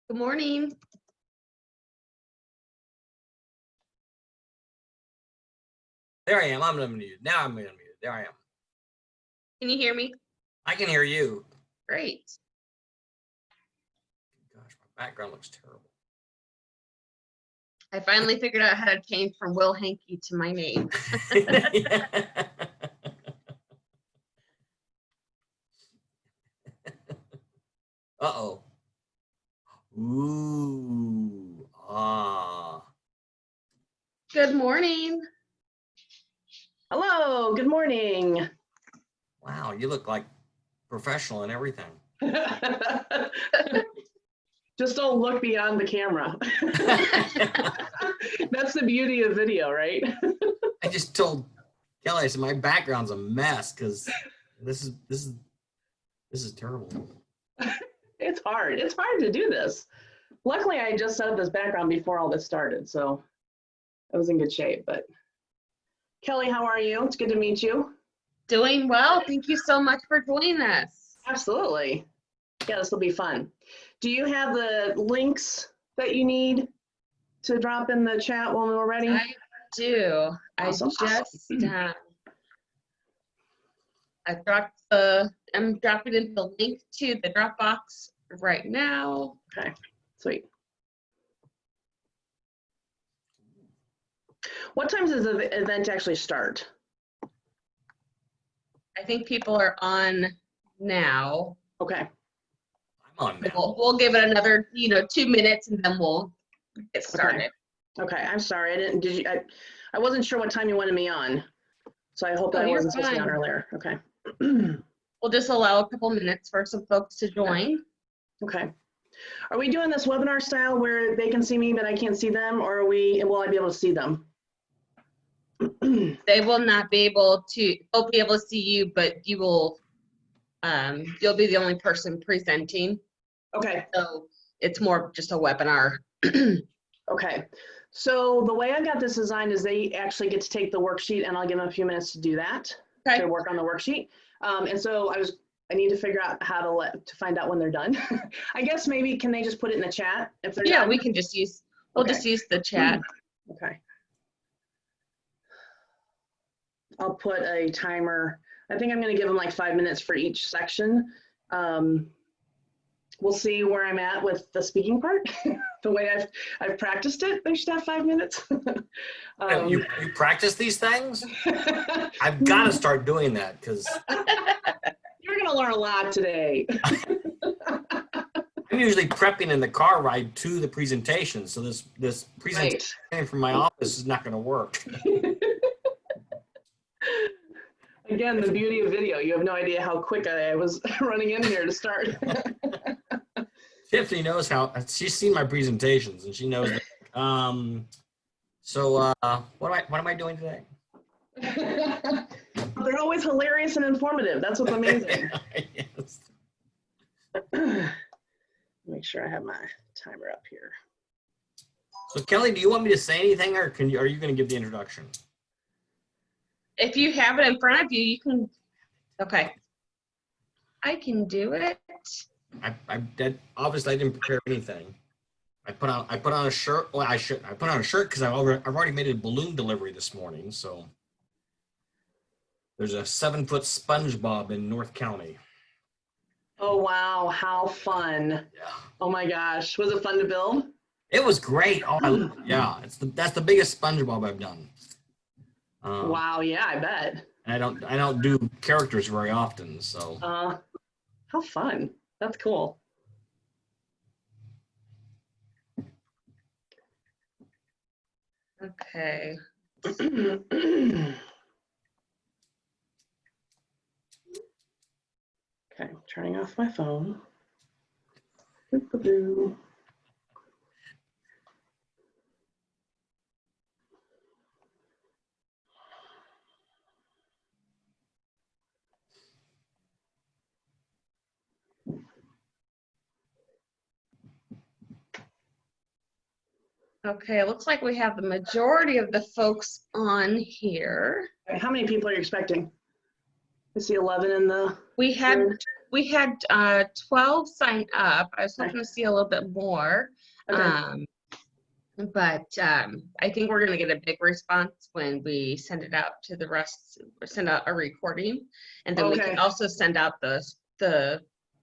Good morning. There I am. I'm unmuted. Now I'm unmuted. There I am. Can you hear me? I can hear you. Great. Gosh, my background looks terrible. I finally figured out how to change from Will Hankey to my name. Uh-oh. Ooh. Ah. Good morning. Hello, good morning. Wow, you look like professional and everything. Just don't look beyond the camera. That's the beauty of video, right? I just told Kelly, I said my background's a mess because this is terrible. It's hard. It's hard to do this. Luckily, I just set up this background before all this started, so I was in good shape. But Kelly, how are you? It's good to meet you. Doing well. Thank you so much for joining us. Absolutely. Yeah, this will be fun. Do you have the links that you need to drop in the chat when we're ready? I do. Awesome. I'm dropping in the link to the Dropbox right now. Okay, sweet. What time does the event actually start? I think people are on now. Okay. I'm on now. We'll give it another, 2 minutes and then we'll get started. Okay, I'm sorry. I wasn't sure what time you wanted me on. So I hope I you're wasn't supposed to be on fine. earlier. Okay. We'll just allow a couple minutes for some folks to join. Okay. Are we doing this webinar style where they can see me but I can't see them, or will I be able to see them? They will not be able to, they'll be able to see you, but you will, you'll be the only person presenting. Okay. So it's more of just a webinar. Okay. So the way I've got this designed is they actually get to take the worksheet, and I'll give them a few minutes to do that, Okay. to work on the worksheet. And so I need to figure out how to find out when they're done. I guess maybe can they just put it in the chat if they're Yeah, done? we can just use, we'll Okay. just use the chat. Okay. I'll put a timer. I think I'm going to give them like 5 minutes for each section. We'll see where I'm at with the speaking part. The way I've practiced it, they should have 5 minutes. You practice these things? I've got to start doing that because You're going to learn a lot today. I'm usually prepping in the car ride to the presentation. So this presentation from my office is not going to work. Again, the beauty of video. You have no idea how quick I was running in here to start. Tiffany knows how, she's seen my presentations and she knows that. So what am I doing today? They're always hilarious and informative. That's what's amazing. Yes. Make sure I have my timer up here. So Kelly, do you want me to say anything, or are you going to give the introduction? If you have it in front of you, you can, okay. I can do it. Obviously I didn't prepare anything. I put on a shirt. Well, I put on a shirt because I've already made a balloon delivery this morning. So there's a 7-foot SpongeBob in North County. Oh, wow. How fun. Yeah. Oh my gosh. Was it fun to build? It was great. Oh, yeah. That's the biggest SpongeBob I've done. Wow. Yeah, I bet. And I don't do characters very often. So. How fun. That's cool. Okay. Okay, turning off my phone. Okay, it looks like we have the majority of the folks on here. How many people are you expecting? I see 11 in the. We had we had 12 sign up. I was hoping to see a little bit more. Okay. But I think we're going to get a big response when we send it out to the rest, send out a recording. And then we Okay. can also send out the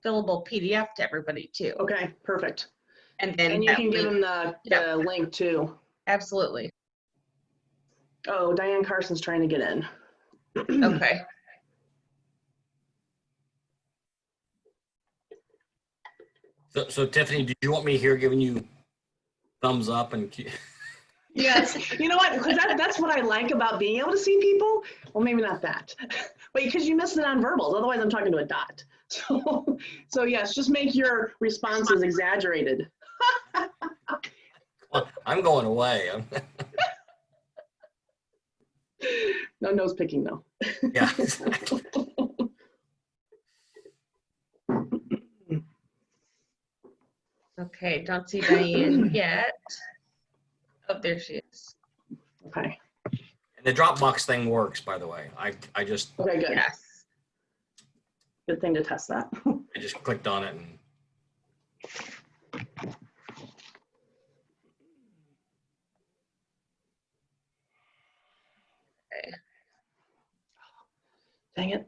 fillable PDF to everybody too. Okay, perfect. And then And you that can give link- them the link too. Absolutely. Oh, Diane Carson's trying to get in. Okay. So Tiffany, did you want me here giving you thumbs up and? Yes, you know what? Because that's what I like about being able to see people. Well, maybe not that, but because you miss the nonverbals. Otherwise, I'm talking to a dot. So yes, just make your responses exaggerated. Well, I'm going away. No nose picking though. Yeah, exactly. Okay, don't see Diane yet. Oh, there she is. Okay. And the Dropbox thing works, by the way. I just Okay, good. Yes. Good thing to test that. I just clicked on it and Dang it.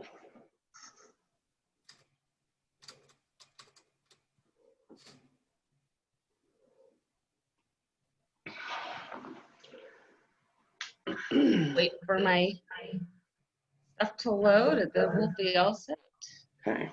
Wait for my stuff to load and then we'll be all set. Okay.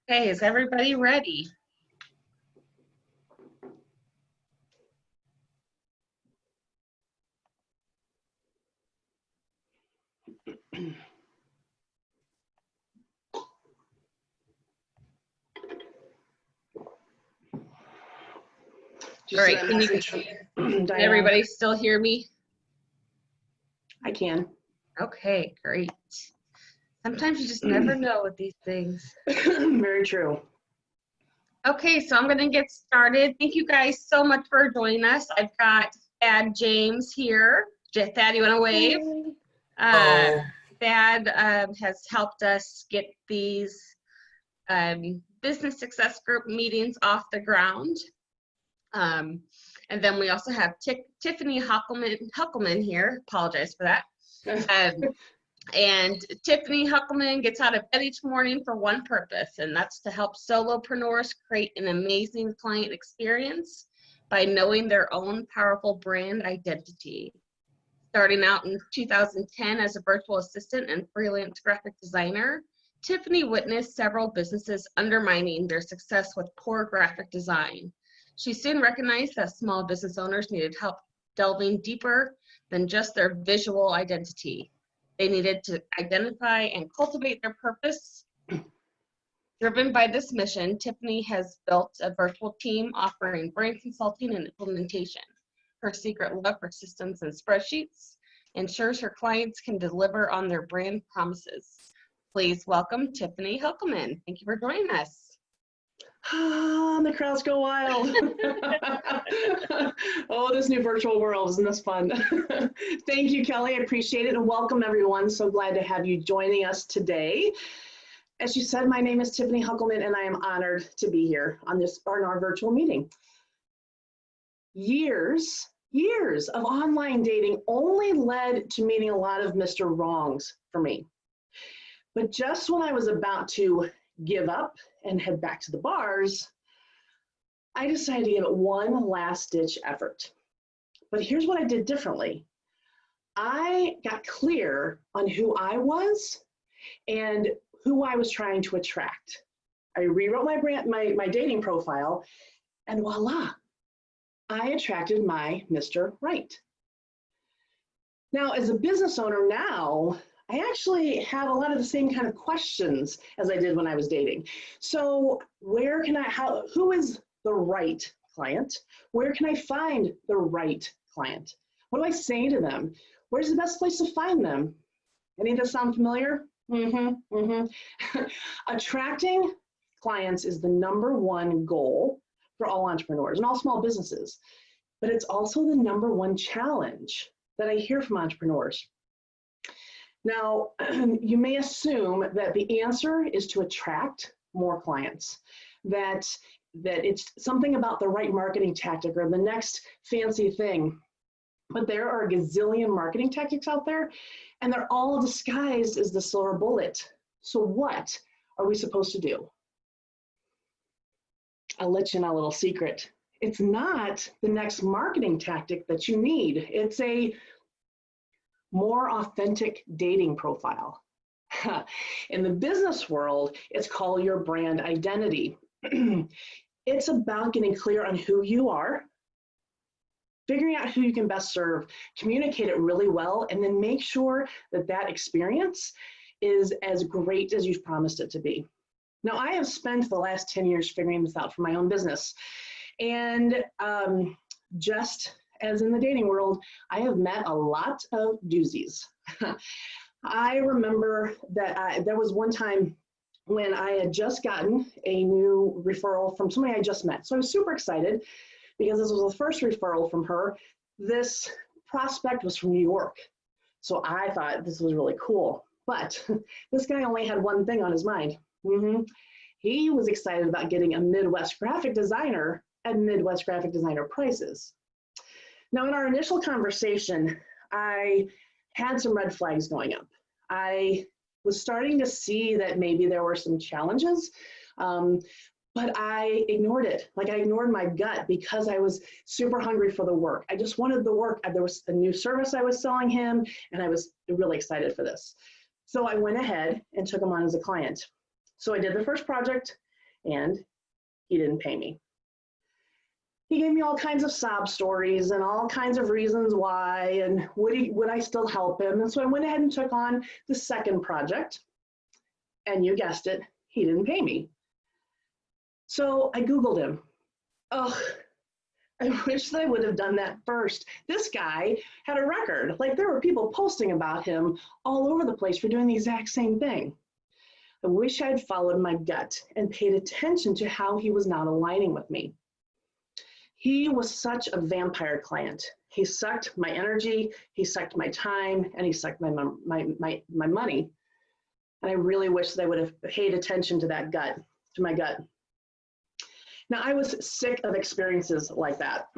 Okay, is everybody ready? Did you All see right, that can you- message? Can Diane? everybody still hear me? I can. Okay, great. Sometimes you just never know with these things. Very true. Okay, so I'm gonna get started. Thank you guys so much for joining us. I've got Thad James here. Thad, you wanna wave? oh, Thad has helped us get these business success group meetings off the ground. And then we also have Tiffany Hoeckelman here. Apologize for that. And Tiffany Hoeckelman gets out of bed each morning for one purpose, and that's to help solopreneurs create an amazing client experience by knowing their own powerful brand identity. Starting out in 2010 as a virtual assistant and freelance graphic designer, Tiffany witnessed several businesses undermining their success with poor graphic design. She soon recognized that small business owners needed help delving deeper than just their visual identity. They needed to identify and cultivate their purpose. Driven by this mission, Tiffany has built a virtual team offering brand consulting and implementation. Her secret love for systems and spreadsheets ensures her clients can deliver on their brand promises. Please welcome Tiffany Hoeckelman. Thank you for joining us. The crowds go wild. Oh, this new virtual world, isn't this fun? Thank you, Kelly. I appreciate it. And welcome, everyone. So glad to have you joining us today. As you said, my name is Tiffany Hoeckelman, and I am honored to be here on our virtual meeting. Years of online dating only led to meeting a lot of Mr. Wrongs for me. But just when I was about to give up and head back to the bars, I decided to give it one last ditch effort. But here's what I did differently. I got clear on who I was and who I was trying to attract. I rewrote my dating profile, and voila, I attracted my Mr. Right. Now, as a business owner now, I actually have a lot of the same kind of questions as I did when I was dating. So where can I, who is the right client? Where can I find the right client? What do I say to them? Where's the best place to find them? Any of this sound familiar? Attracting clients is the #1 goal for all entrepreneurs and all small businesses, but it's also the #1 challenge that I hear from entrepreneurs. Now, you may assume that the answer is to attract more clients, that it's something about the right marketing tactic or the next fancy thing. But there are a gazillion marketing tactics out there, and they're all disguised as the silver bullet. So what are we supposed to do? I'll let you in a little secret. It's not the next marketing tactic that you need. It's a more authentic dating profile. In the business world, it's called your brand identity. It's about getting clear on who you are, figuring out who you can best serve, communicate it really well, and then make sure that that experience is as great as you've promised it to be. Now, I have spent the last 10 years figuring this out for my own business. And just as in the dating world, I have met a lot of doozies. I remember that there was one time when I had just gotten a new referral from somebody I just met. So I was super excited because this was the first referral from her. This prospect was from New York. So I thought this was really cool. But this guy only had one thing on his mind. He was excited about getting a Midwest graphic designer at Midwest graphic designer prices. Now, in our initial conversation, I had some red flags going up. I was starting to see that maybe there were some challenges, but I ignored it. Like, I ignored my gut because I was super hungry for the work. I just wanted the work. There was a new service I was selling him, and I was really excited for this. So I went ahead and took him on as a client. So I did the first project, and he didn't pay me. He gave me all kinds of sob stories and all kinds of reasons why, and would I still help him? And so I went ahead and took on the second project, and you guessed it, he didn't pay me. So I Googled him. Oh, I wish that I would have done that first. This guy had a record. Like, there were people posting about him all over the place for doing the exact same thing. I wish I had followed my gut and paid attention to how he was not aligning with me. He was such a vampire client. He sucked my energy, he sucked my time, and he sucked my money. And I really wish that I would have paid attention to that gut, to my gut. Now, I was sick of experiences like that.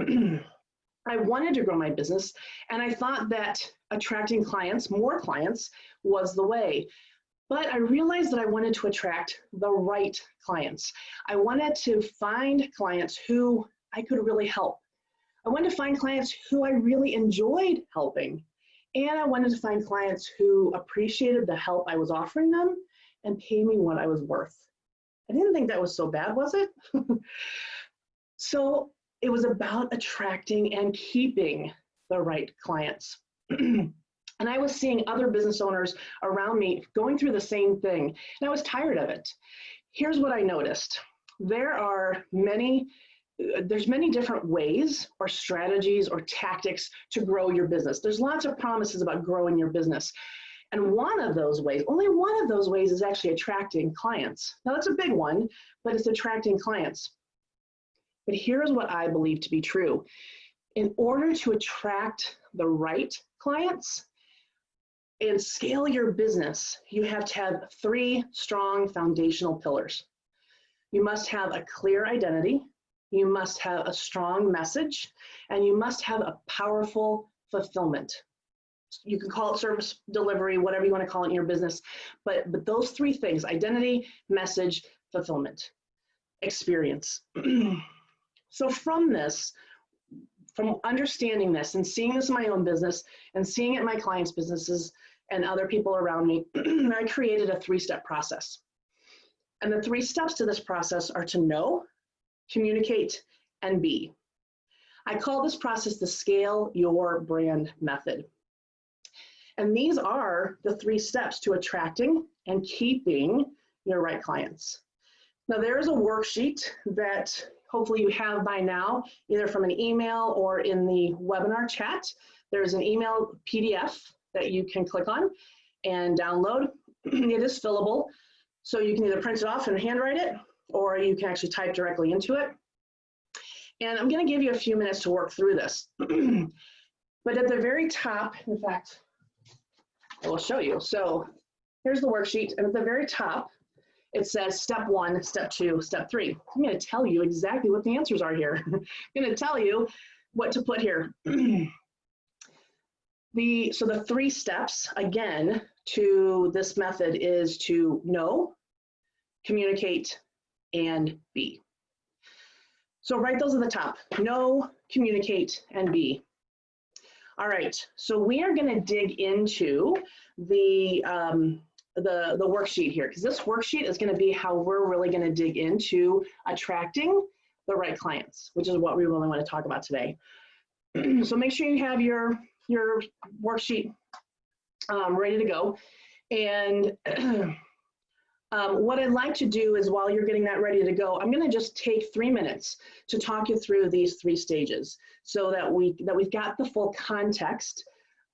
I wanted to grow my business, and I thought that attracting clients, more clients, was the way. But I realized that I wanted to attract the right clients. I wanted to find clients who I could really help. I wanted to find clients who I really enjoyed helping. And I wanted to find clients who appreciated the help I was offering them and paid me what I was worth. I didn't think that was so bad, was it? So it was about attracting and keeping the right clients. And I was seeing other business owners around me going through the same thing, and I was tired of it. Here's what I noticed. There's many different ways or strategies or tactics to grow your business. There's lots of promises about growing your business. And one of those ways, only one of those ways, is actually attracting clients. Now, that's a big one, but it's attracting clients. But here's what I believe to be true. In order to attract the right clients and scale your business, you have to have 3 strong foundational pillars. You must have a clear identity, you must have a strong message, and you must have a powerful fulfillment. You can call it service delivery, whatever you want to call it in your business, but those 3 things: identity, message, fulfillment, experience. So from understanding this and seeing this in my own business and seeing it in my clients' businesses and other people around me, I created a 3-step process. And the 3 steps to this process are to know, communicate, and be. I call this process the Scale Your Brand method. And these are the 3 steps to attracting and keeping your right clients. Now, there is a worksheet that hopefully you have by now, either from an email or in the webinar chat. There's an email PDF that you can click on and download. It is fillable, so you can either print it off and handwrite it, or you can actually type directly into it. And I'm going to give you a few minutes to work through this. But at the very top, in fact, I will show you. So here's the worksheet, and at the very top, it says step 1, step 2, step 3. I'm going to tell you exactly what the answers are here. I'm going to tell you what to put here. So the 3 steps, again, to this method is to know, communicate, and be. So write those at the top: know, communicate, and be. All right, so we are going to dig into the worksheet here, because this worksheet is going to be how we're really going to dig into attracting the right clients, which is what we really want to talk about today. So make sure you have your worksheet ready to go. And what I'd like to do is, while you're getting that ready to go, I'm going to just take 3 minutes to talk you through these 3 stages, so that we've got the full context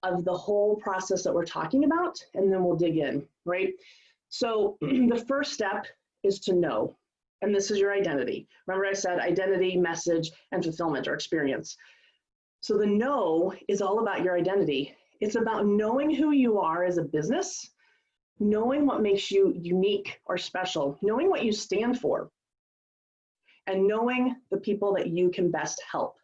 of the whole process that we're talking about, and then we'll dig in, right? So the first step is to know, and this is your identity. Remember I said identity, message, and fulfillment or experience. So the know is all about your identity. It's about knowing who you are as a business, knowing what makes you unique or special, knowing what you stand for, and knowing the people that you can best help.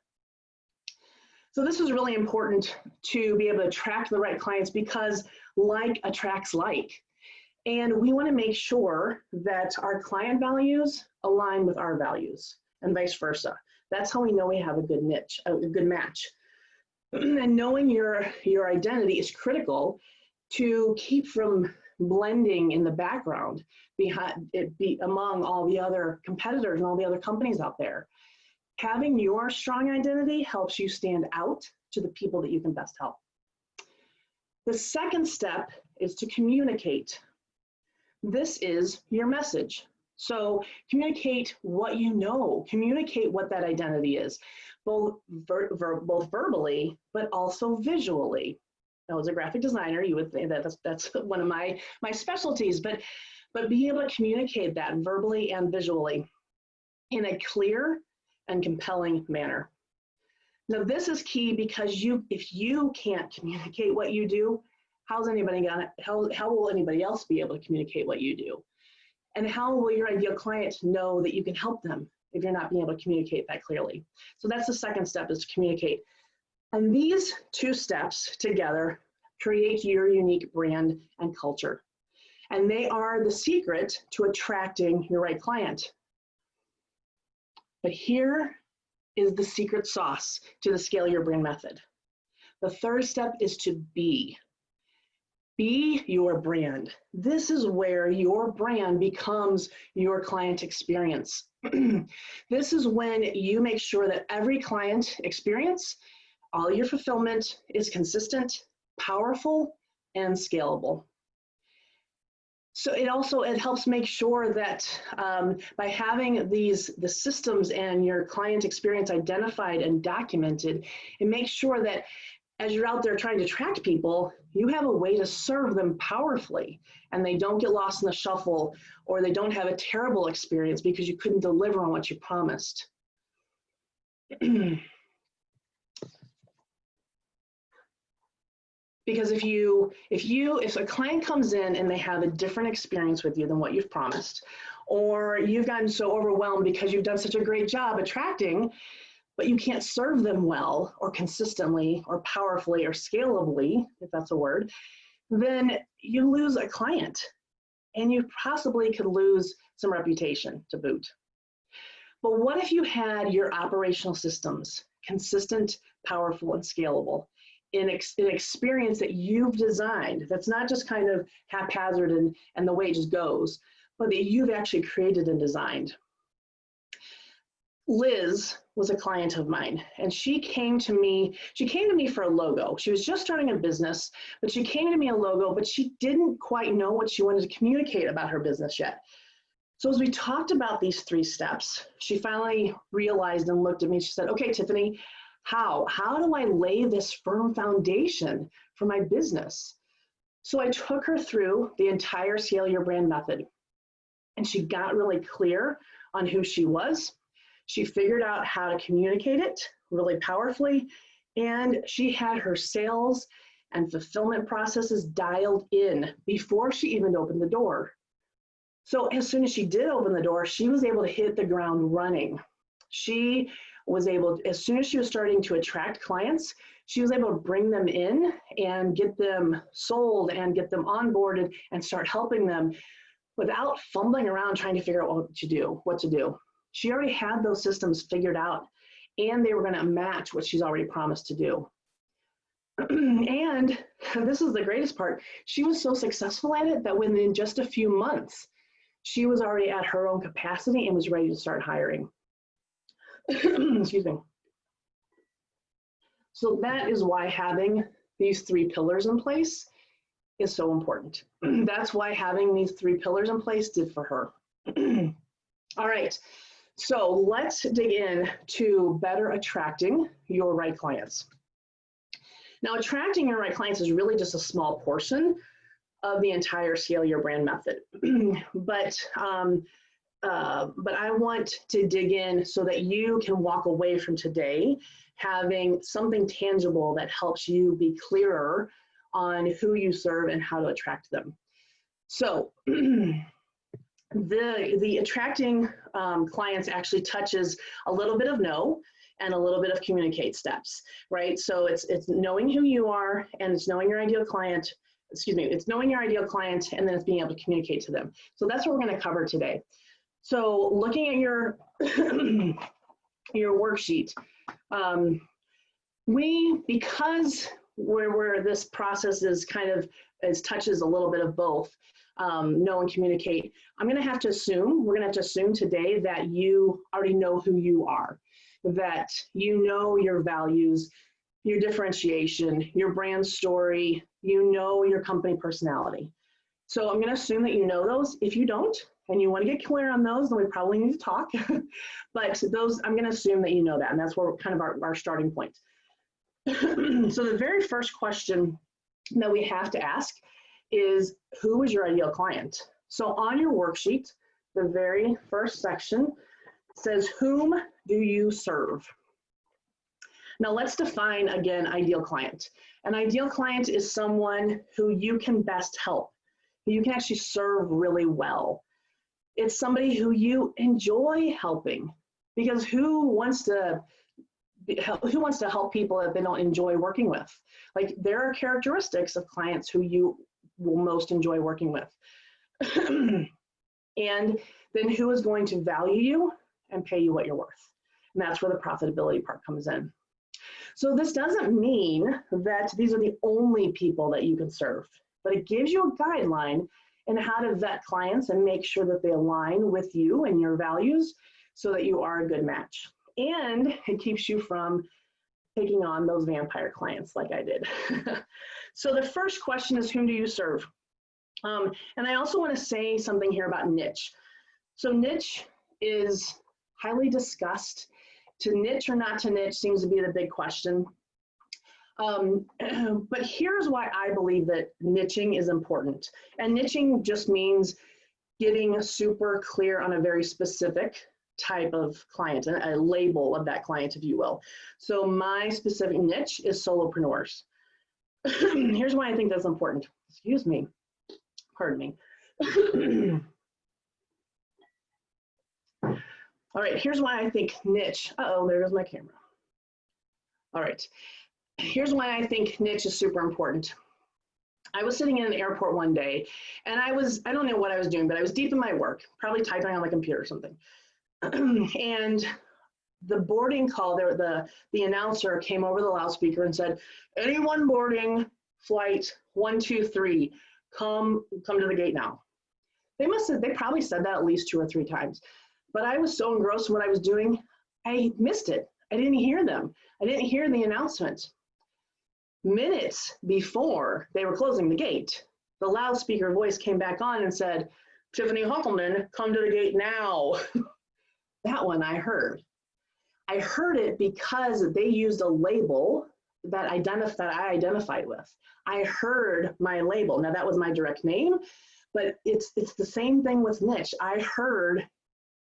So this is really important to be able to attract the right clients, because like attracts like. And we want to make sure that our client values align with our values, and vice versa. That's how we know we have a good niche, a good match. And knowing your identity is critical to keep from blending in the background among all the other competitors and all the other companies out there. Having your strong identity helps you stand out to the people that you can best help. The second step is to communicate. This is your message. So communicate what you know, communicate what that identity is, both verbally, but also visually. Now, as a graphic designer, you would think that that's one of my specialties, but being able to communicate that verbally and visually in a clear and compelling manner. Now, this is key, because if you can't how will anybody else be able to communicate what you do? And how will your ideal client know that you can help them if you're not being able to communicate that clearly? So that's the second step, is to communicate. And these 2 steps together create your unique brand and culture. And they are the secret to attracting your right client. But here is the secret sauce to the Scale Your Brand method. The third step is to be. Be your brand. This is where your brand becomes your client experience. This is when you make sure that every client experience, all your fulfillment, is consistent, powerful, and scalable. So it helps make sure that by having the systems and your client experience identified and documented, it makes sure that as you're out there trying to attract people, you have a way to serve them powerfully, and they don't get lost in the shuffle, or they don't have a terrible experience because you couldn't deliver on what you promised. Because if a client comes in and they have a different experience with you than what you've promised, or you've gotten so overwhelmed because you've done such a great job attracting, but you can't serve them well or consistently or powerfully or scalably, if that's a word, then you lose a client, and you possibly could lose some reputation to boot. But what if you had your operational systems consistent, powerful, and scalable in an experience that you've designed, that's not just kind of haphazard and the way it just goes, but that you've actually created and designed? Liz was a client of mine, and she came to me for a logo. She was just starting a business, but she came to me a logo, but she didn't quite know what she wanted to communicate about her business yet. So as we talked about these 3 steps, she finally realized and looked at me. She said, okay, Tiffany, how do I lay this firm foundation for my business? So I took her through the entire Scale Your Brand method, and she got really clear on who she was. She figured out how to communicate it really powerfully, and she had her sales and fulfillment processes dialed in before she even opened the door. So as soon as she did open the door, she was able to hit the ground running. She was able, as soon as she was starting to attract clients, she was able to bring them in and get them sold and get them onboarded and start helping them without fumbling around trying to figure out what to do. She already had those systems figured out, and they were going to match what she's already promised to do. And this is the greatest part. She was so successful at it that within just a few months, she was already at her own capacity and was ready to start hiring. Excuse me. So that is why having these 3 pillars in place is so important. That's why having these 3 pillars in place did for her. All right, so let's dig in to better attracting your right clients. Now, attracting your right clients is really just a small portion of the entire Scale Your Brand method. But I want to dig in so that you can walk away from today having something tangible that helps you be clearer on who you serve and how to attract them. So the attracting clients actually touches a little bit of know and a little bit of communicate steps, right? So it's knowing who you are, and it's knowing your ideal client. It's knowing your ideal client, and then it's being able to communicate to them. So that's what we're going to cover today. So looking at your your worksheet, because where this process is kind of touches a little bit of both, know and communicate. We're going to have to assume today that you already know who you are, that you know your values, your differentiation, your brand story, you know your company personality. So I'm going to assume that you know those. If you don't, and you want to get clear on those, then we probably need to talk. But those, I'm going to assume that you know that, and that's where kind of our starting point. So the very first question that we have to ask is, who is your ideal client? So on your worksheet, the very first section says, whom do you serve? Now let's define again ideal client. An ideal client is someone who you can best help, who you can actually serve really well. It's somebody who you enjoy helping, because who wants to help people that they don't enjoy working with? Like, there are characteristics of clients who you will most enjoy working with. And then who is going to value you and pay you what you're worth? And that's where the profitability part comes in. So this doesn't mean that these are the only people that you can serve, but it gives you a guideline in how to vet clients and make sure that they align with you and your values so that you are a good match. And it keeps you from taking on those vampire clients like I did. So the first question is, whom do you serve? And I also want to say something here about niche. So niche is highly discussed. To niche or not to niche seems to be the big question. But here's why I believe that niching is important. And niching just means getting super clear on a very specific type of client, a label of that client, if you will. So my specific niche is solopreneurs. Here's why I think that's important. Excuse me. Pardon me. All right, here's why I think niche. Uh-oh, there goes my camera. All right, here's why I think niche is super important. I was sitting in an airport one day, and I don't know what I was doing, but I was deep in my work, probably typing on my computer or something. And the boarding call, the announcer came over the loudspeaker and said, anyone boarding flight 123, come to the gate now. They probably said that at least 2 or 3 times. But I was so engrossed in what I was doing, I missed it. I didn't hear them. I didn't hear the announcement. Minutes before they were closing the gate, the loudspeaker voice came back on and said, Tiffany Hoeckelman, come to the gate now. That one I heard. I heard it because they used a label that I identified with. I heard my label. Now that was my direct name, but it's the same thing with niche. I heard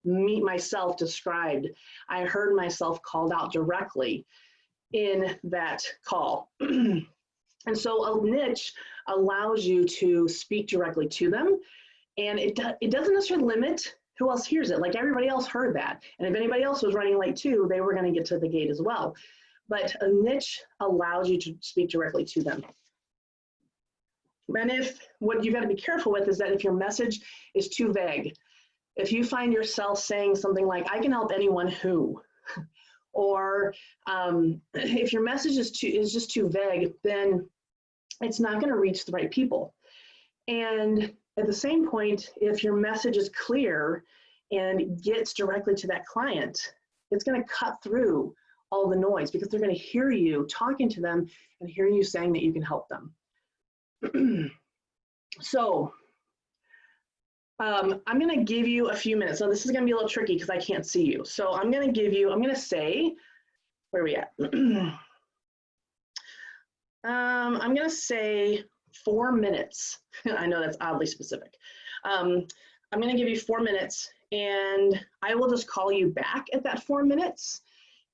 myself described. I heard myself called out directly in that call. And so a niche allows you to speak directly to them, and it doesn't necessarily limit who else hears it. Like everybody else heard that, and if anybody else was running late too, they were going to get to the gate as well. But a niche allows you to speak directly to them. And what you got to be careful with is that if your message is too vague, if you find yourself saying something like, I can help anyone who, or if your message is just too vague, then it's not going to reach the right people. And at the same point, if your message is clear and gets directly to that client, it's going to cut through all the noise because they're going to hear you talking to them and hear you saying that you can help them. So I'm going to give you a few minutes. So this is going to be a little tricky because I can't see you. So I'm going to say, where are we at? I'm going to say 4 minutes. I know that's oddly specific. I'm going to give you 4 minutes, and I will just call you back at that 4 minutes.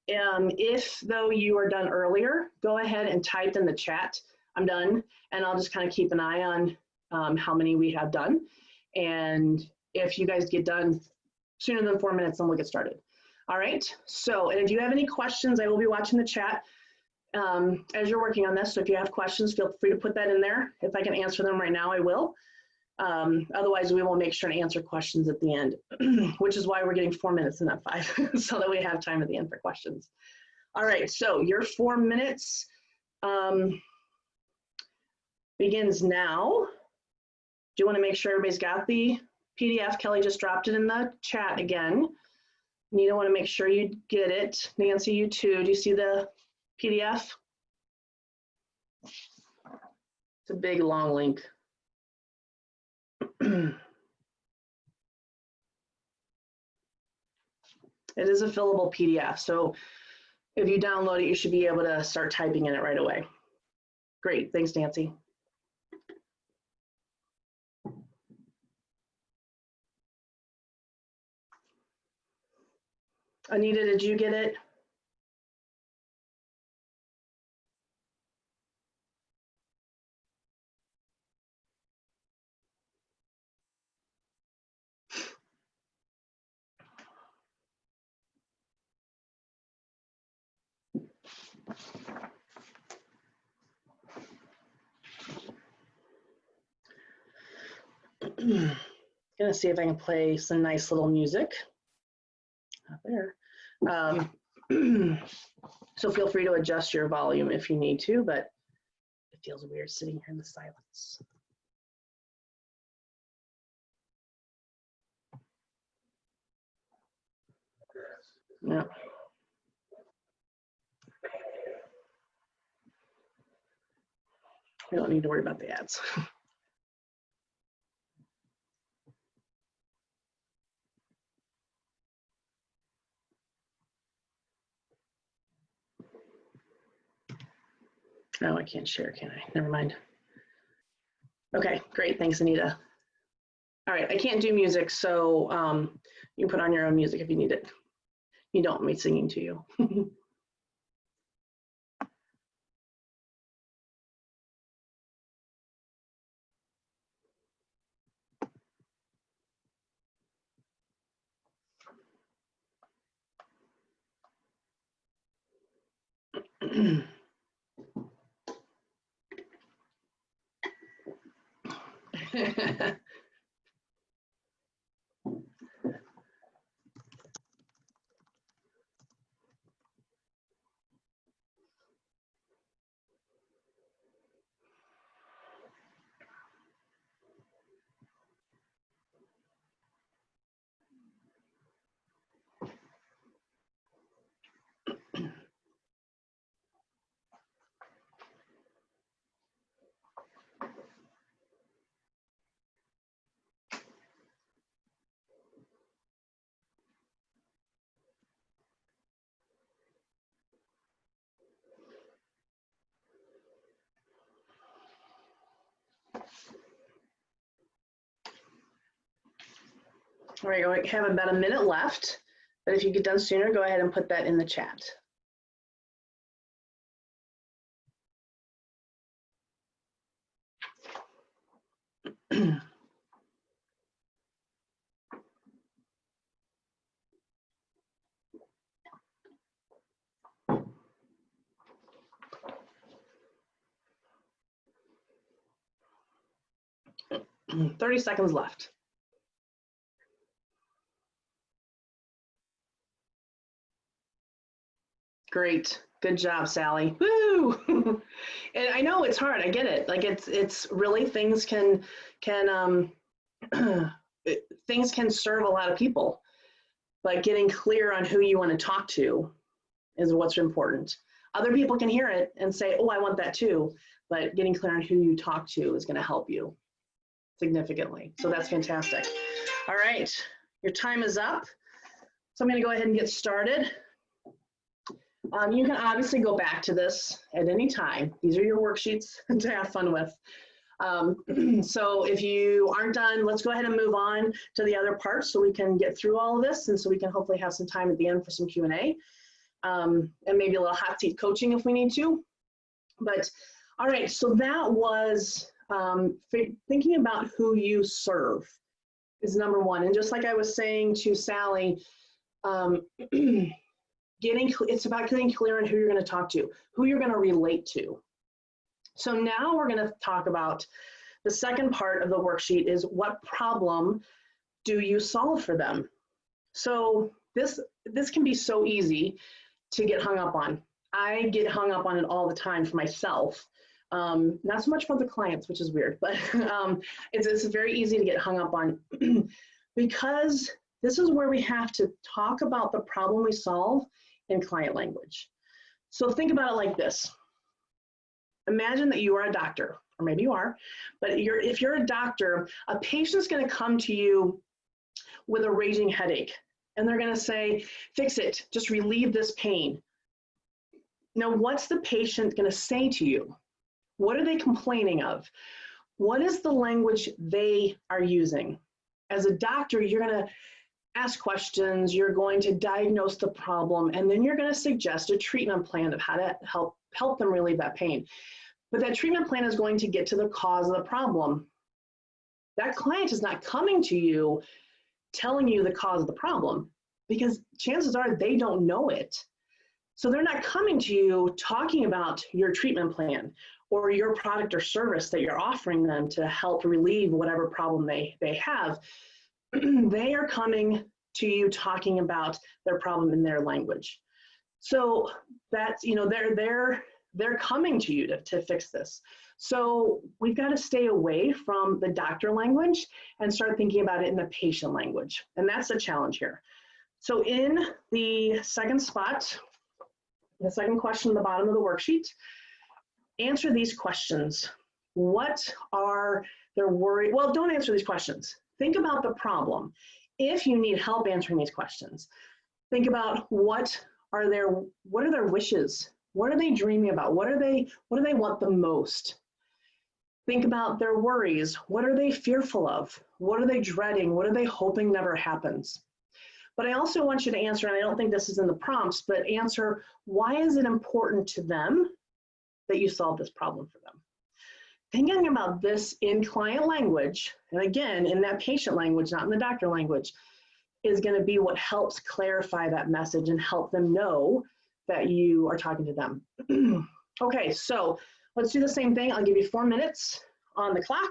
If though you are done earlier, go ahead and type in the chat, I'm done, and I'll just kind of keep an eye on how many we have done. And if you guys get done sooner than 4 minutes, then we'll get started. All right, so, and if you have any questions, I will be watching the chat as you're working on this. So if you have questions, feel free to put that in there. If I can answer them right now, I will. Otherwise, we will make sure to answer questions at the end, which is why we're getting 4 minutes and not 5, so that we have time at the end for questions. All right, so your 4 minutes begins now. Do you want to make sure everybody's got the PDF? Kelly just dropped it in the chat again. Nita, want to make sure you get it. Nancy, you too. Do you see the PDF? It's a big, long link. It is a fillable PDF, so if you download it, you should be able to start typing in it right away. Great, thanks, Nancy. Anita, did you get it? Gonna see if I can play some nice little music. Not there. So feel free to adjust your volume if you need to, but it feels weird sitting here in the silence. Yeah. We don't need to worry about the ads. No, I can't share, can I? Never mind. Okay, great. Thanks, Anita. All right, I can't do music, so you can put on your own music if you need it. You don't want me singing to you. All right, we have about a minute left, but if you get done sooner, go ahead and put that in the chat. Mm, 30 seconds left. Great. Good job, Sally. Woo! And I know it's hard. I get it. Like it's really things can things can serve a lot of people, but getting clear on who you want to talk to is what's important. Other people can hear it and say, "Oh, I want that too," but getting clear on who you talk to is going to help you significantly. So that's fantastic. All right, your time is up. So I'm going to go ahead and get started. You can obviously go back to this at any time. These are your worksheets to have fun with. So if you aren't done, let's go ahead and move on to the other parts so we can get through all of this and so we can hopefully have some time at the end for some Q&A and maybe a little hot seat coaching if we need to. But all right, so that was thinking about who you serve is number one. And just like I was saying to Sally, it's about getting clear on who you're going to talk to, who you're going to relate to. So now we're going to talk about the second part of the worksheet is what problem do you solve for them? So this can be so easy to get hung up on. I get hung up on it all the time for myself. Not so much for the clients, which is weird, but it's very easy to get hung up on because this is where we have to talk about the problem we solve in client language. So think about it like this. Imagine that you are a doctor, or maybe you are, but if you're a doctor, a patient's going to come to you with a raging headache, and they're going to say, fix it, just relieve this pain. Now, what's the patient going to say to you? What are they complaining of? What is the language they are using? As a doctor, you're going to ask questions, you're going to diagnose the problem, and then you're going to suggest a treatment plan of how to help them relieve that pain. But that treatment plan is going to get to the cause of the problem. That client is not coming to you telling you the cause of the problem because chances are they don't know it. So they're not coming to you talking about your treatment plan or your product or service that you're offering them to help relieve whatever problem they have. They are coming to you talking about their problem in their language. So that's, they're coming to you to fix this. So we've got to stay away from the doctor language and start thinking about it in the patient language. And that's the challenge here. So in the second spot, the second question at the bottom of the worksheet, answer these questions. What are their worries? Well, don't answer these questions. Think about the problem. If you need help answering these questions, think about what are their wishes? What are they dreaming about? What do they want the most? Think about their worries. What are they fearful of? What are they dreading? What are they hoping never happens? But I also want you to answer, and I don't think this is in the prompts, but answer, why is it important to them that you solve this problem for them? Thinking about this in client language, and again, in that patient language, not in the doctor language, is going to be what helps clarify that message and help them know that you are talking to them. Okay, so let's do the same thing. I'll give you 4 minutes on the clock,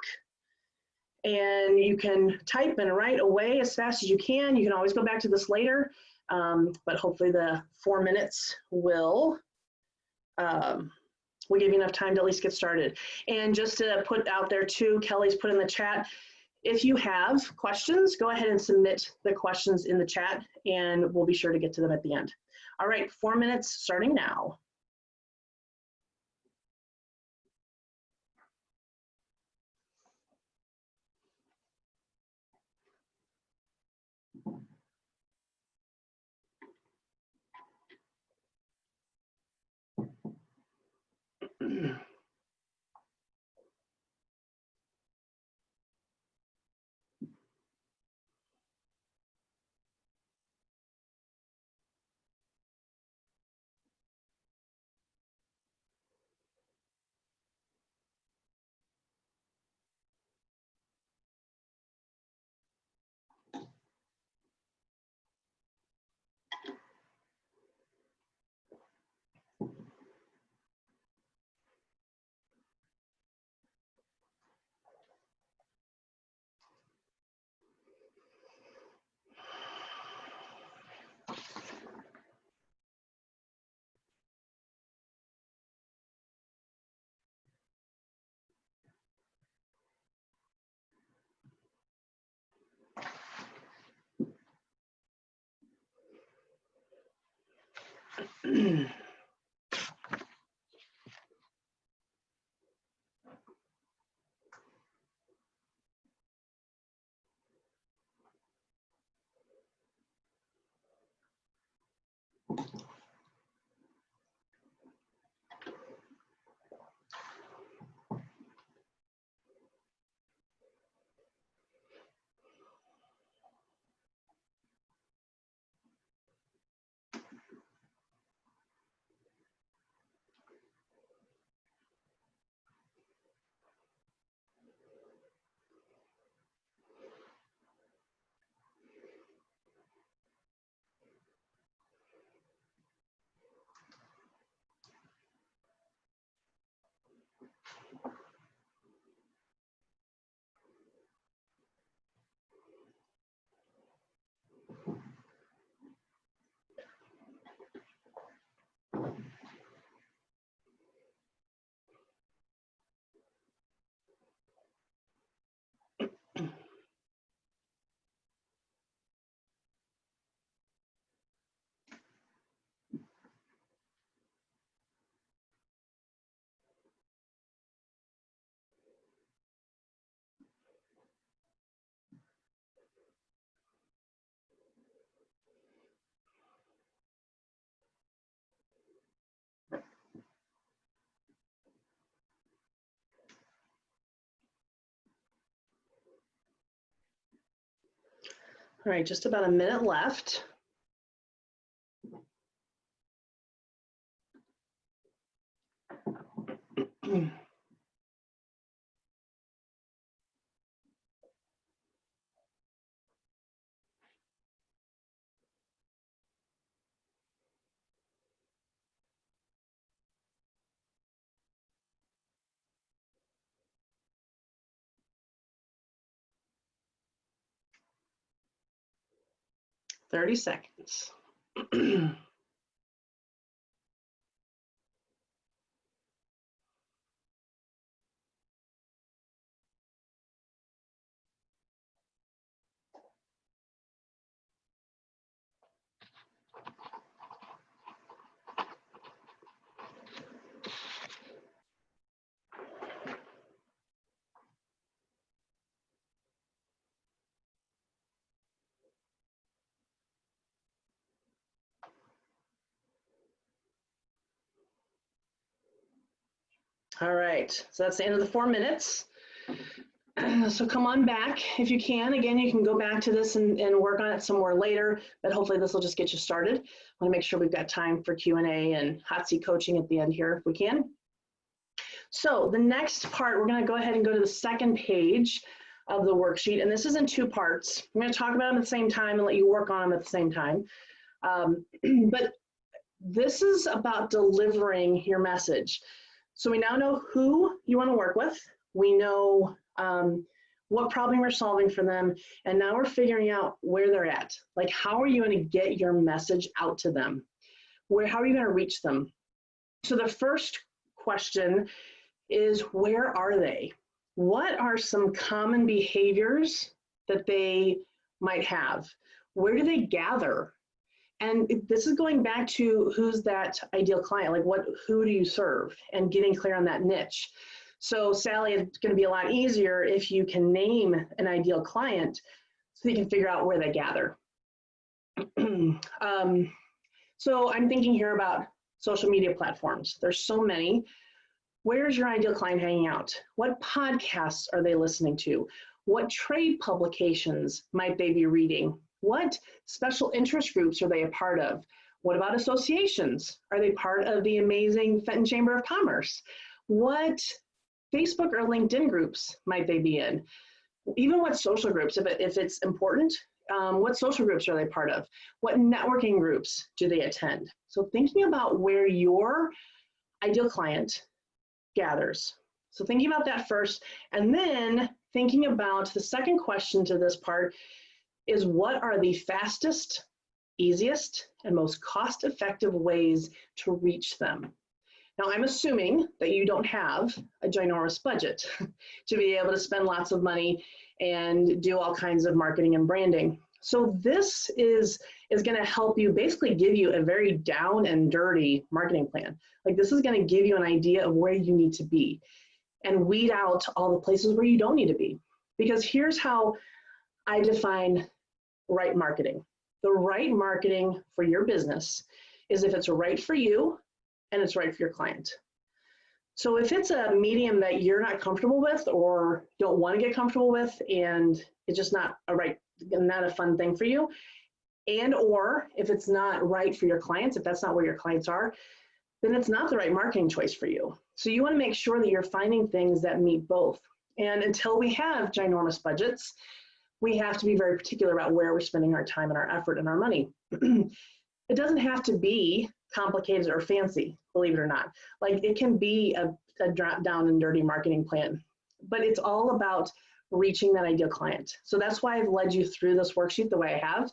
and you can type and write away as fast as you can. You can always go back to this later, but hopefully the 4 minutes will give you enough time to at least get started. And just to put out there too, Kelly's put in the chat, if you have questions, go ahead and submit the questions in the chat and we'll be sure to get to them at the end. All right, 4 minutes starting now. All right, just about a minute left. Mm. 30 seconds. All right, so that's the end of the 4 minutes. So come on back if you can. Again, you can go back to this and work on it some more later, but hopefully this will just get you started. I want to make sure we've got time for Q&A and hot seat coaching at the end here if we can. So the next part, we're going to go ahead and go to the second page of the worksheet, and this is in 2 parts. I'm going to talk about them at the same time and let you work on them at the same time. But this is about delivering your message. So we now know who you want to work with. We know what problem we're solving for them. And now we're figuring out where they're at. Like, how are you going to get your message out to them? How are you going to reach them? So the first question is, where are they? What are some common behaviors that they might have? Where do they gather? And this is going back to who's that ideal client, like who do you serve, and getting clear on that niche. So Sally, it's going to be a lot easier if you can name an ideal client so you can figure out where they gather. So I'm thinking here about social media platforms. There's so many. Where's your ideal client hanging out? What podcasts are they listening to? What trade publications might they be reading? What special interest groups are they a part of? What about associations? Are they part of the amazing Fenton Chamber of Commerce? What Facebook or LinkedIn groups might they be in? Even what social groups, if it's important, what social groups are they part of? What networking groups do they attend? So thinking about where your ideal client gathers. So thinking about that first, and then thinking about the second question to this part is, what are the fastest, easiest, and most cost-effective ways to reach them? Now, I'm assuming that you don't have a ginormous budget to be able to spend lots of money and do all kinds of marketing and branding. So this is going to help you basically give you a very down and dirty marketing plan. Like this is going to give you an idea of where you need to be and weed out all the places where you don't need to be. Because here's how I define right marketing. The right marketing for your business is if it's right for you and it's right for your client. So if it's a medium that you're not comfortable with or don't want to get comfortable with and it's just not a fun thing for you, and or if it's not right for your clients, if that's not where your clients are, then it's not the right marketing choice for you. So you want to make sure that you're finding things that meet both. And until we have ginormous budgets, we have to be very particular about where we're spending our time and our effort and our money. It doesn't have to be complicated or fancy, believe it or not. Like it can be a drop down and dirty marketing plan, but it's all about reaching that ideal client. So that's why I've led you through this worksheet the way I have.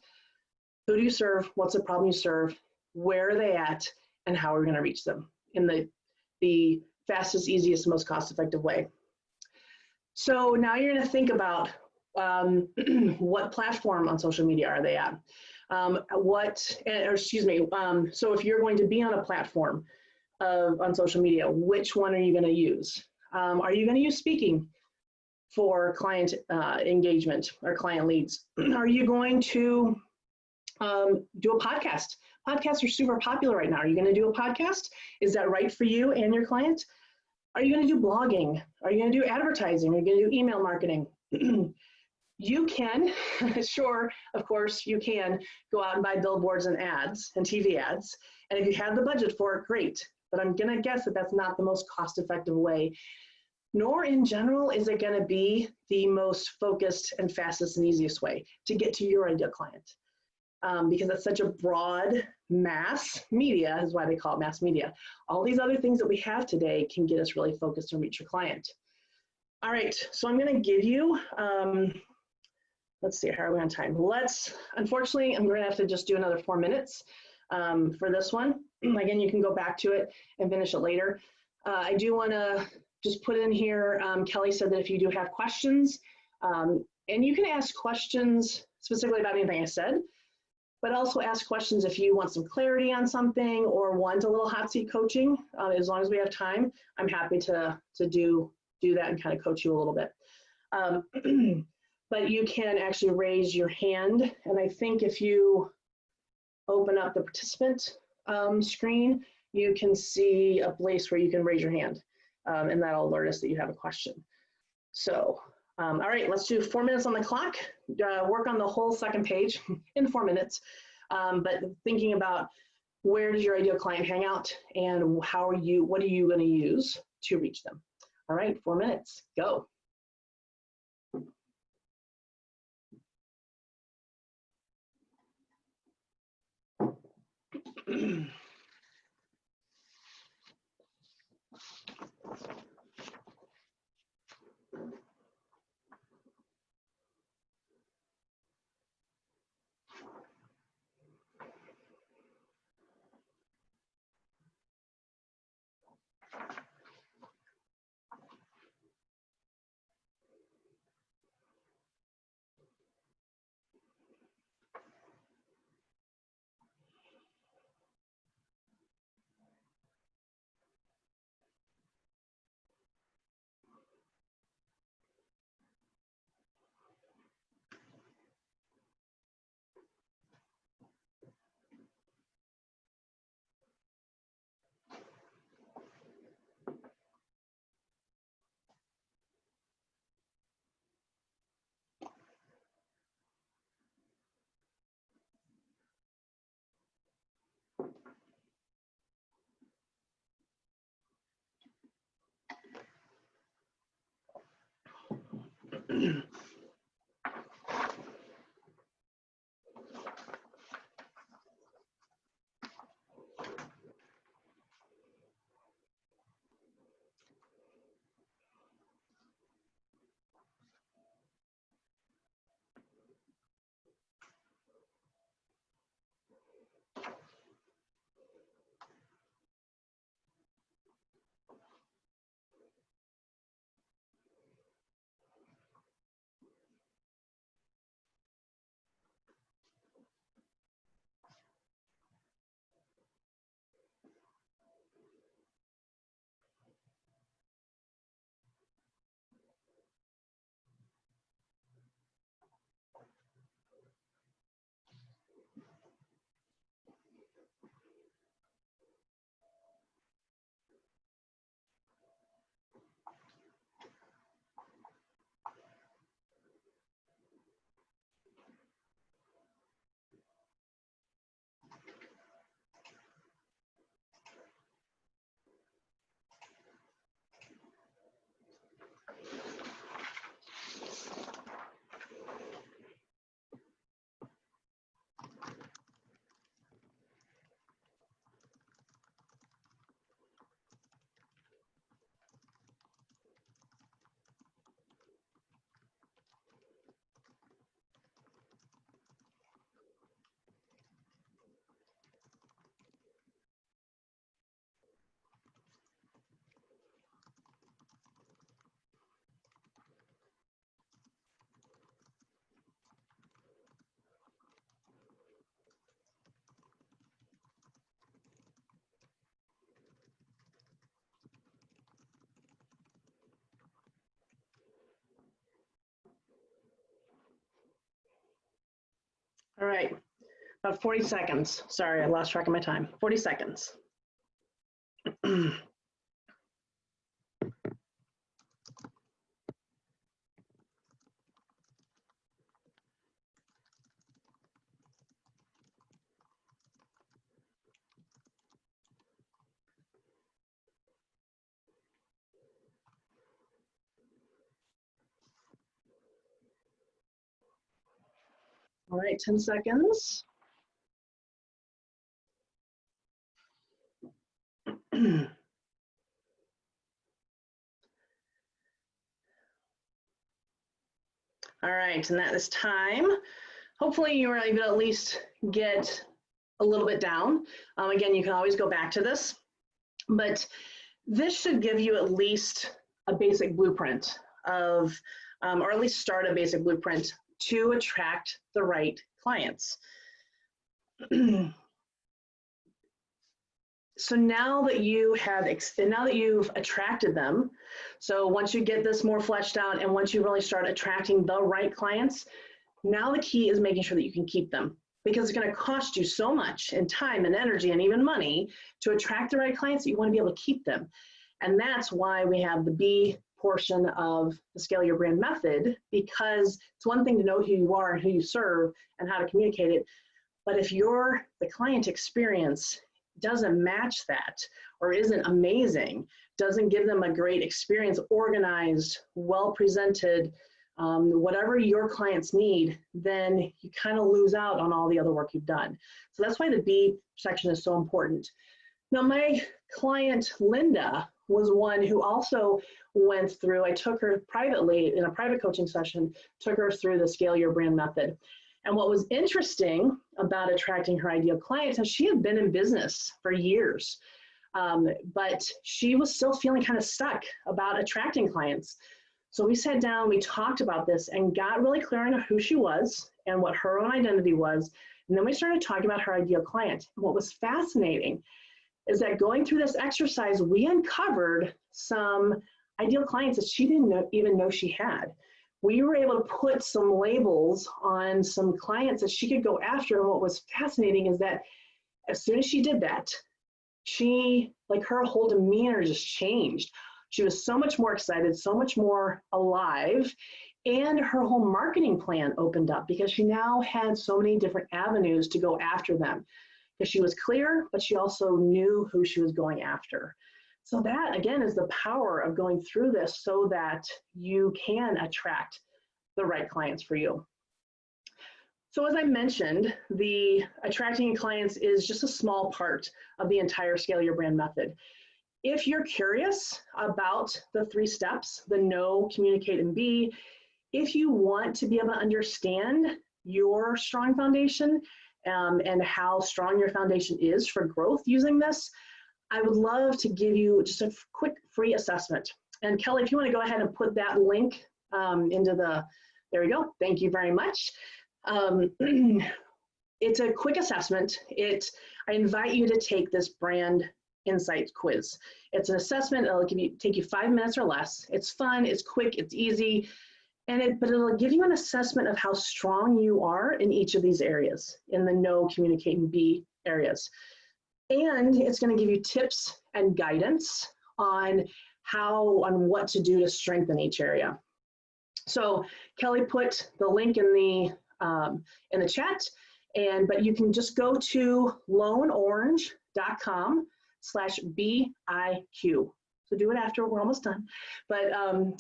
Who do you serve? What's the problem you serve? Where are they at? And how are we going to reach them in the fastest, easiest, most cost-effective way? So now you're going to think about what platform on social media are they at? So if you're going to be on a platform on social media, which one are you going to use? Are you going to use speaking for client engagement or client leads? Are you going to do a podcast? Podcasts are super popular right now. Are you going to do a podcast? Is that right for you and your client? Are you going to do blogging? Are you going to do advertising? Are you going to do email marketing? You can, sure, of course, you can go out and buy billboards and ads and TV ads. And if you have the budget for it, great. But I'm going to guess that that's not the most cost-effective way, nor in general is it going to be the most focused and fastest and easiest way to get to your ideal client. Because it's such a broad mass media, is why they call it mass media. All these other things that we have today can get us really focused and reach your client. All right, so I'm going to give you, let's see, how are we on time? Unfortunately, I'm going to have to just do another 4 minutes for this one. Again, you can go back to it and finish it later. I do want to just put in here, Kelly said that if you do have questions, and you can ask questions specifically about anything I said, but also ask questions if you want some clarity on something or want a little hot seat coaching. As long as we have time, I'm happy to do that and kind of coach you a little bit. But you can actually raise your hand. And I think if you open up the participant screen, you can see a place where you can raise your hand. And that'll alert us that you have a question. So, all right, let's do 4 minutes on the clock. Work on the whole second page in 4 minutes. But thinking about where does your ideal client hang out and what are you going to use to reach them? All right, 4 minutes, go. All right, about 40 seconds. Sorry, I lost track of my time. 40 seconds. All right, 10 seconds. All right, and that is time. Hopefully you were able to at least get a little bit down. Again, you can always go back to this, but this should give you at least a basic blueprint of, or at least start a basic blueprint to attract the right clients. So now that you have, now that you've attracted them, so once you get this more fleshed out and once you really start attracting the right clients, now the key is making sure that you can keep them, because it's going to cost you so much in time and energy and even money to attract the right clients that you want to be able to keep them. And that's why we have the B portion of the Scale Your Brand method, because it's one thing to know who you are and who you serve and how to communicate it. But if the client experience doesn't match that or isn't amazing, doesn't give them a great experience, organized, well presented, whatever your clients need, then you kind of lose out on all the other work you've done. So that's why the B section is so important. Now, my client, Linda, was one who also went through, I took her privately in a private coaching session, took her through the Scale Your Brand method. And what was interesting about attracting her ideal clients is she had been in business for years, but she was still feeling kind of stuck about attracting clients. So we sat down, we talked about this and got really clear on who she was and what her own identity was. And then we started talking about her ideal client. And what was fascinating is that going through this exercise, we uncovered some ideal clients that she didn't even know she had. We were able to put some labels on some clients that she could go after. And what was fascinating is that as soon as she did that, her whole demeanor just changed. She was so much more excited, so much more alive, and her whole marketing plan opened up because she now had so many different avenues to go after them. Because she was clear, but she also knew who she was going after. So that, again, is the power of going through this so that you can attract the right clients for you. So as I mentioned, the attracting clients is just a small part of the entire Scale Your Brand method. If you're curious about the 3 steps, the know, communicate, and be, if you want to be able to understand your strong foundation and how strong your foundation is for growth using this, I would love to give you just a quick free assessment. And Kelly, if you want to go ahead and put that link into the, there we go. Thank you very much. It's a quick assessment. I invite you to take this brand insights quiz. It's an assessment. It'll take you 5 minutes or less. It's fun, it's quick, it's easy, but it'll give you an assessment of how strong you are in each of these areas, in the know, communicate, and be areas. And it's going to give you tips and guidance on what to do to strengthen each area. So Kelly put the link in the chat, but you can just go to loneorange.com/BIQ. So do it after, we're almost done. But go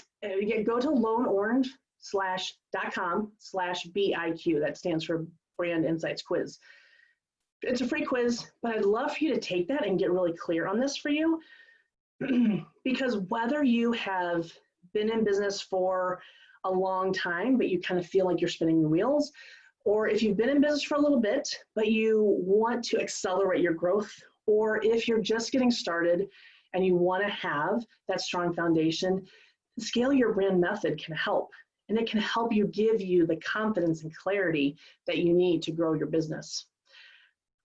to loneorange.com/BIQ. That stands for Brand Insights Quiz. It's a free quiz, but I'd love for you to take that and get really clear on this for you. Because whether you have been in business for a long time, but you kind of feel like you're spinning your wheels, or if you've been in business for a little bit, but you want to accelerate your growth, or if you're just getting started and you want to have that strong foundation, the Scale Your Brand method can help. And it can help you give you the confidence and clarity that you need to grow your business.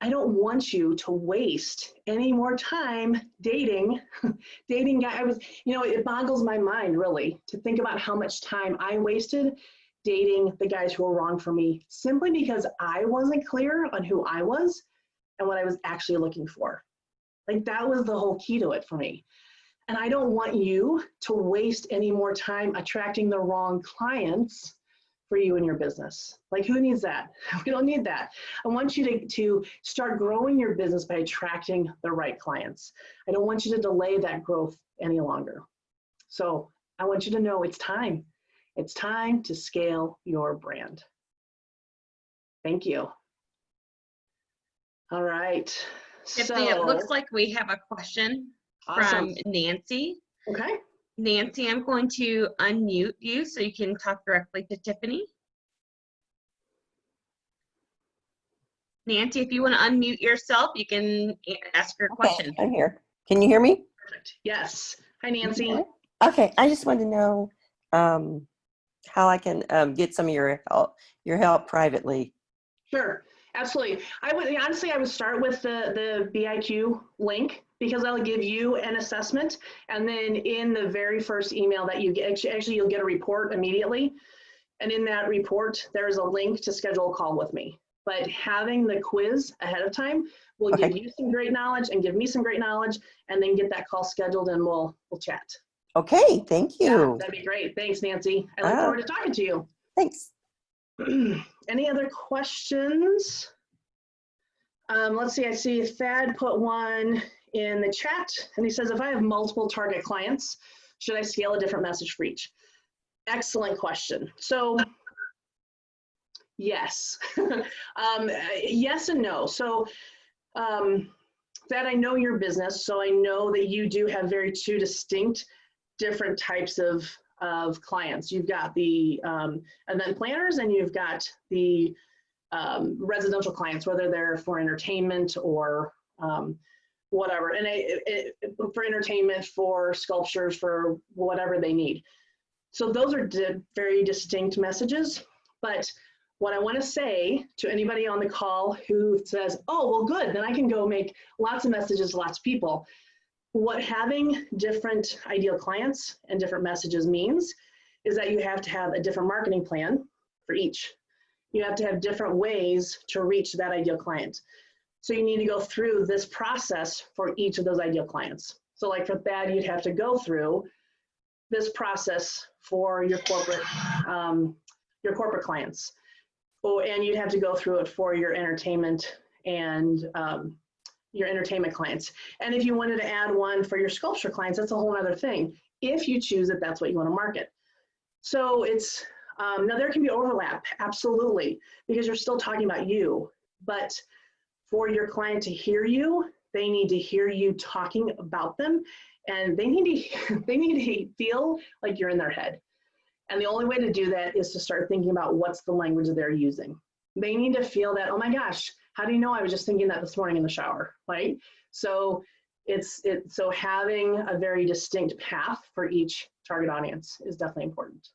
I don't want you to waste any more time dating guys. It boggles my mind really to think about how much time I wasted dating the guys who were wrong for me simply because I wasn't clear on who I was and what I was actually looking for. Like that was the whole key to it for me. And I don't want you to waste any more time attracting the wrong clients for you and your business. Like who needs that? We don't need that. I want you to start growing your business by attracting the right clients. I don't want you to delay that growth any longer. So I want you to know it's time. It's time to scale your brand. Thank you. All right. Tiffany, it looks like we have a question Awesome. from Nancy. Okay. Nancy, I'm going to unmute you so you can talk directly to Tiffany. Nancy, if you want to unmute yourself, you can ask your question. Okay, I'm here. Can you hear me? Perfect. Yes. Hi, Nancy. Okay, I just want to know how I can get some of your help privately. Sure. Absolutely. I would start with the BIQ link because that'll give you an assessment. And then in the very first email that you get, actually you'll get a report immediately. And in that report, there's a link to schedule a call with me. But having the quiz ahead of time will give you some great knowledge and give me some great knowledge, and then get that call scheduled and we'll chat. Okay, thank you. Yeah, that'd be great. Thanks, Nancy. I look forward to talking to you. Thanks. Any other questions? Let's see, I see Thad put one in the chat, and he says, if I have multiple target clients, should I scale a different message for each? Excellent question. So yes, yes and no. So Thad, I know your business, so I know that you do have two distinct different types of clients. You've got the event planners, and you've got the residential clients, whether they're for entertainment or whatever, and for entertainment, for sculptures, for whatever they need. So those are very distinct messages. But what I want to say to anybody on the call who says, oh, well, good, then I can go make lots of messages to lots of people. What having different ideal clients and different messages means is that you have to have a different marketing plan for each. You have to have different ways to reach that ideal client. So you need to go through this process for each of those ideal clients. So like for that, you'd have to go through this process for your corporate clients. Oh, and you'd have to go through it for your entertainment and your entertainment clients. And if you wanted to add one for your sculpture clients, that's a whole other thing. If you choose it, that's what you want to market. So it's, now there can be overlap, absolutely, because you're still talking about you, but for your client to hear you, they need to hear you talking about them, and they need to feel like you're in their head. And the only way to do that is to start thinking about what's the language that they're using. They need to feel that, oh my gosh, how do you know I was just thinking that this morning in the shower, right? So so having a very distinct path for each target audience is definitely important.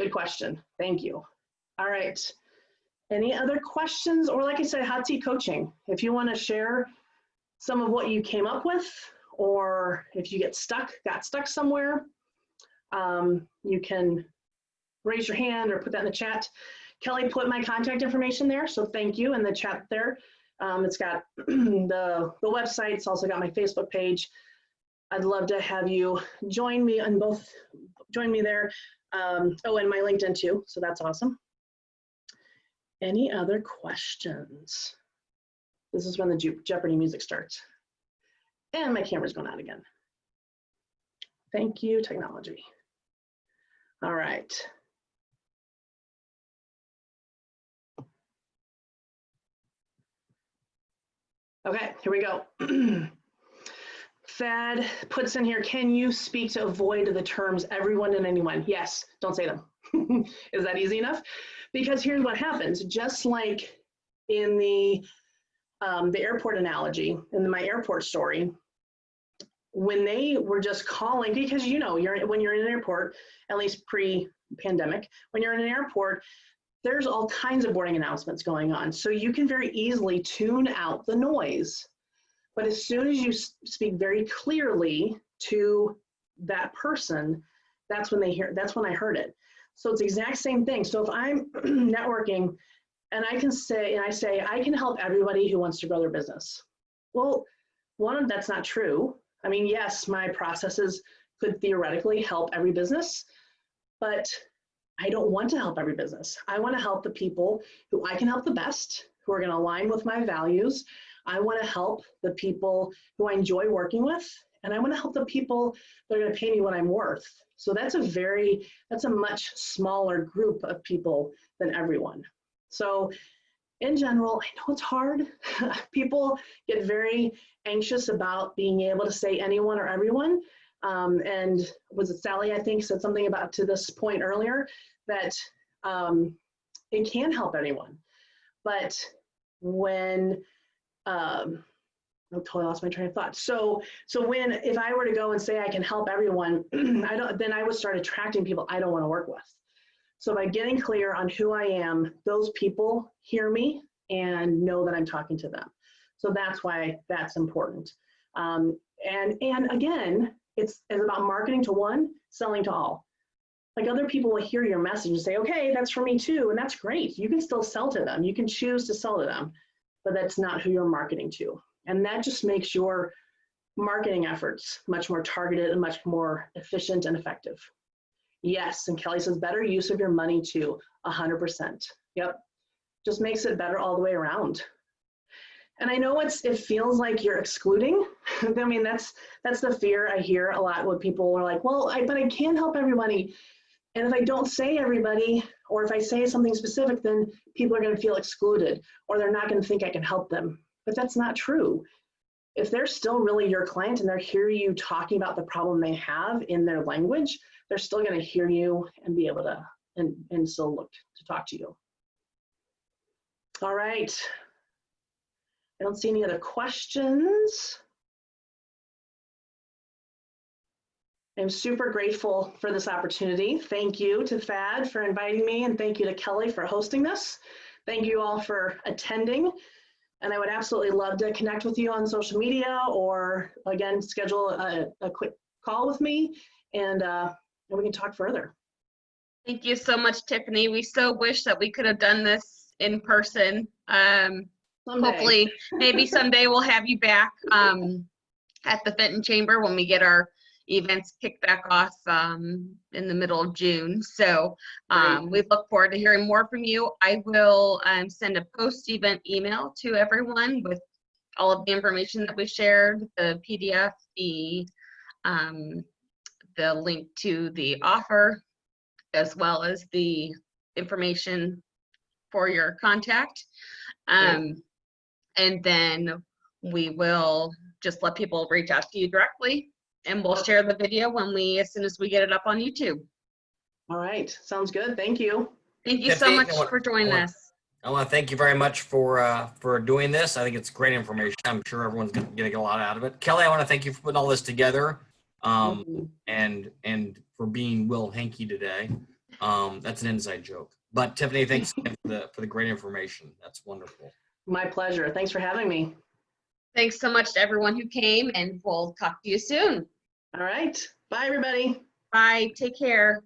Good question, thank you. All right, any other questions? Or like I said, hot seat coaching. If you wanna share some of what you came up with, or if you got stuck somewhere, you can raise your hand or put that in the chat. Kelly put my contact information there, so thank you in the chat there. It's got the website, it's also got my Facebook page. I'd love to have you join me on both, join me there. Oh, and my LinkedIn too, so that's awesome. Any other questions? This is when the Jeopardy music starts. And my camera's going out again. Thank you, technology. All right. Okay, here we go. Thad puts in here, can you speak to avoid the terms everyone and anyone? Yes, don't say them. Is that easy enough? Because here's what happens. Just like in the airport analogy, in my airport story, when they were just calling, because you know, when you're in an airport, at least pre-pandemic, when you're in an airport, there's all kinds of boarding announcements going on. So you can very easily tune out the noise. But as soon as you speak very clearly to that person, that's when I heard it. So it's the exact same thing. So if I'm networking and I say, I can help everybody who wants to grow their business. Well, one, that's not true. I mean, yes, my processes could theoretically help every business, but I don't want to help every business. I want to help the people who I can help the best, who are going to align with my values. I want to help the people who I enjoy working with, and I want to help the people that are going to pay me what I'm worth. So that's a much smaller group of people than everyone. So in general, I know it's hard. People get very anxious about being able to say anyone or everyone. And was it Sally, I think, said something about to this point earlier, that it can help anyone. But when, I totally lost my train of thought. So if I were to go and say I can help everyone, then I would start attracting people I don't want to work with. So by getting clear on who I am, those people hear me and know that I'm talking to them. So that's why that's important. And again, it's about marketing to one, selling to all. Like, other people will hear your message and say, okay, that's for me too. And that's great. You can still sell to them. You can choose to sell to them, but that's not who you're marketing to. And that just makes your marketing efforts much more targeted and much more efficient and effective. Yes, and Kelly says better use of your money too, 100%. Yep, just makes it better all the way around. And I know it feels like you're excluding. I mean, that's the fear I hear a lot when people are like, well, but I can't help everybody. And if I don't say everybody, or if I say something specific, then people are going to feel excluded, or they're not going to think I can help them. But that's not true. If they're still really your client and they're hearing you talking about the problem they have in their language, they're still going to hear you and be able to, and still look to talk to you. All right. I don't see any other questions. I'm super grateful for this opportunity. Thank you to FAD for inviting me, and thank you to Kelly for hosting this. Thank you all for attending. And I would absolutely love to connect with you on social media, or again, schedule a quick call with me, and we can talk further. Thank you so much, Tiffany. We so wish that we could have done this in person. Hopefully, maybe someday we'll have you back at the Fenton Chamber when we get our events kicked back off in the middle of June. So we look forward to hearing more from you. I will send a post-event email to everyone with all of the information that we shared, the PDF, the link to the offer, as well as the information for your contact. And then we will just let people reach out to you directly, and we'll share the video as soon as we get it up on YouTube. All right, sounds good. Thank you. Thank you so much for joining us. I want to thank you very much for doing this. I think it's great information. I'm sure everyone's going to get a lot out of it. Kelly, I want to thank you for putting all this together, and for being Will Hankey today. That's an inside joke. But Tiffany, thanks for the great information. That's wonderful. My pleasure. Thanks for having me. Thanks so much to everyone who came, and we'll talk to you soon. All right. Bye, everybody. Bye. Take care.